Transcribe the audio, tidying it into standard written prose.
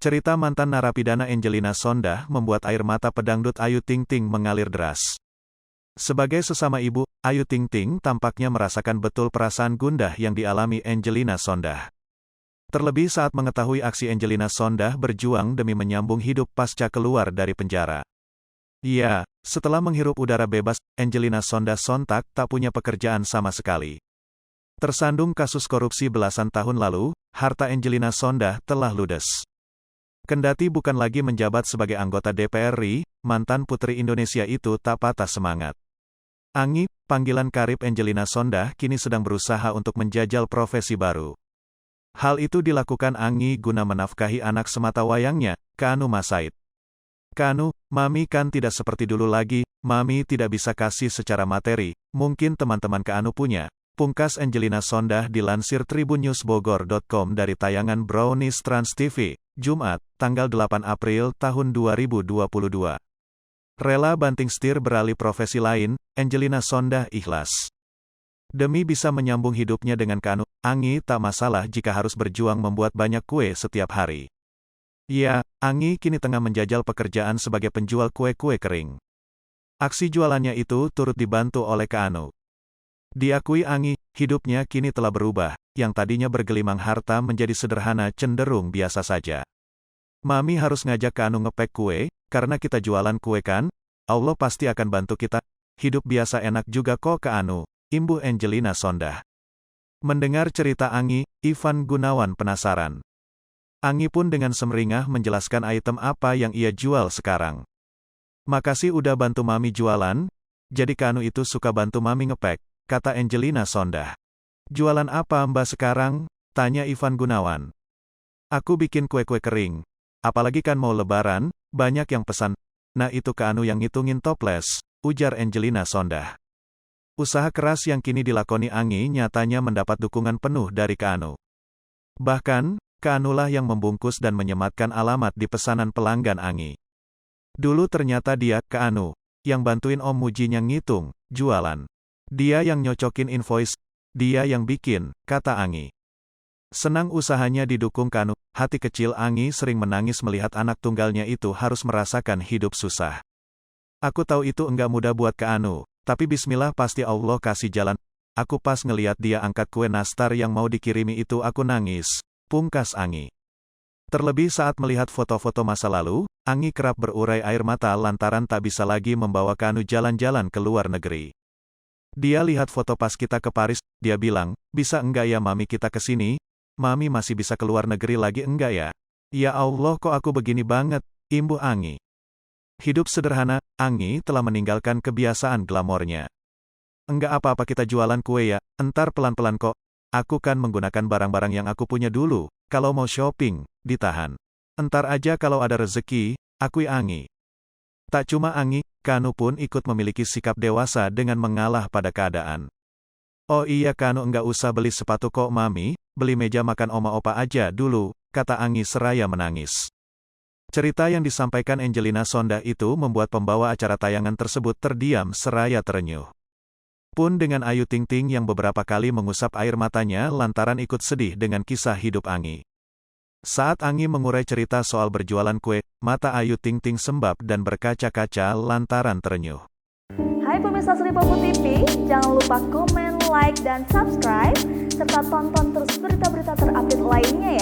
Cerita mantan narapidana Angelina Sondah membuat air mata pedangdut Ayu Ting Ting mengalir deras. Sebagai sesama ibu, Ayu Ting Ting tampaknya merasakan betul perasaan gundah yang dialami Angelina Sondah. Terlebih saat mengetahui aksi Angelina Sondah berjuang demi menyambung hidup pasca keluar dari penjara. Ya, setelah menghirup udara bebas, Angelina Sondah sontak tak punya pekerjaan sama sekali. Tersandung kasus korupsi belasan tahun lalu, harta Angelina Sondah telah ludes. Kendati bukan lagi menjabat sebagai anggota DPR RI, mantan putri Indonesia itu tak patah semangat. Angi, panggilan karib Angelina Sondah, kini sedang berusaha untuk menjajal profesi baru. Hal itu dilakukan Angi guna menafkahi anak semata wayangnya, Kaanu Masaid. Kaanu, Mami kan tidak seperti dulu lagi, Mami tidak bisa kasih secara materi, mungkin teman-teman Kaanu punya. Pungkas Angelina Sondah dilansir tribunnews.bogor.com dari tayangan Brownies Trans TV, Jumat, tanggal 8 April tahun 2022. Rela banting setir beralih profesi lain, Angelina Sondah ikhlas. Demi bisa menyambung hidupnya dengan Kaanu, Angi tak masalah jika harus berjuang membuat banyak kue setiap hari. Ya, Angi kini tengah menjajal pekerjaan sebagai penjual kue-kue kering. Aksi jualannya itu turut dibantu oleh Kaanu. Diakui Angi, hidupnya kini telah berubah, yang tadinya bergelimang harta menjadi sederhana cenderung biasa saja. Mami harus ngajak Kaanu ngepek kue, karena kita jualan kue kan? Allah pasti akan bantu kita. Hidup biasa enak juga kok Kaanu, imbuh Angelina Sondah. Mendengar cerita Angi, Ivan Gunawan penasaran. Angi pun dengan semeringah menjelaskan item apa yang ia jual sekarang. Makasih udah bantu Mami jualan, jadi Kaanu itu suka bantu Mami ngepek, kata Angelina Sondah. Jualan apa Mbak sekarang? Tanya Ivan Gunawan. Aku bikin kue-kue kering. Apalagi kan mau lebaran, banyak yang pesan. Nah itu Kaanu yang ngitungin toples, ujar Angelina Sondah. Usaha keras yang kini dilakoni Angi nyatanya mendapat dukungan penuh dari Kaanu. Bahkan, Kaanulah yang membungkus dan menyematkan alamat di pesanan pelanggan Angi. Dulu ternyata dia, Kaanu, yang bantuin Om Mujinya ngitung, jualan. Dia yang nyocokin invoice, dia yang bikin, kata Angi. Senang usahanya didukung Kaanu, hati kecil Angi sering menangis melihat anak tunggalnya itu harus merasakan hidup susah. Aku tahu itu enggak mudah buat Kaanu, tapi bismillah pasti Allah kasih jalan. Aku pas ngeliat dia angkat kue nastar yang mau dikirimi itu aku nangis, pungkas Angi. Terlebih saat melihat foto-foto masa lalu, Angi kerap berurai air mata lantaran tak bisa lagi membawa Kaanu jalan-jalan ke luar negeri. Dia lihat foto pas kita ke Paris, dia bilang, bisa enggak ya Mami kita ke sini? Mami masih bisa keluar negeri lagi enggak ya? Ya Allah kok aku begini banget, imbuh Angi. Hidup sederhana, Angi telah meninggalkan kebiasaan glamornya. Enggak apa-apa kita jualan kue ya, entar pelan-pelan kok. Aku kan menggunakan barang-barang yang aku punya dulu, kalau mau shopping, ditahan. Entar aja kalau ada rezeki, akui Angi. Tak cuma Angi, Kaanu pun ikut memiliki sikap dewasa dengan mengalah pada keadaan. Oh iya Kaanu enggak usah beli sepatu kok Mami, beli meja makan oma opa aja dulu, kata Angi seraya menangis. Cerita yang disampaikan Angelina Sondah itu membuat pembawa acara tayangan tersebut terdiam seraya terenyuh. Pun dengan Ayu Ting Ting yang beberapa kali mengusap air matanya lantaran ikut sedih dengan kisah hidup Angi. Saat Angi mengurai cerita soal berjualan kue, mata Ayu Ting Ting sembab dan berkaca-kaca lantaran terenyuh. Hai pemirsa Sri Popo TV, jangan lupa komen, like, dan subscribe, serta tonton terus berita-berita terupdate lainnya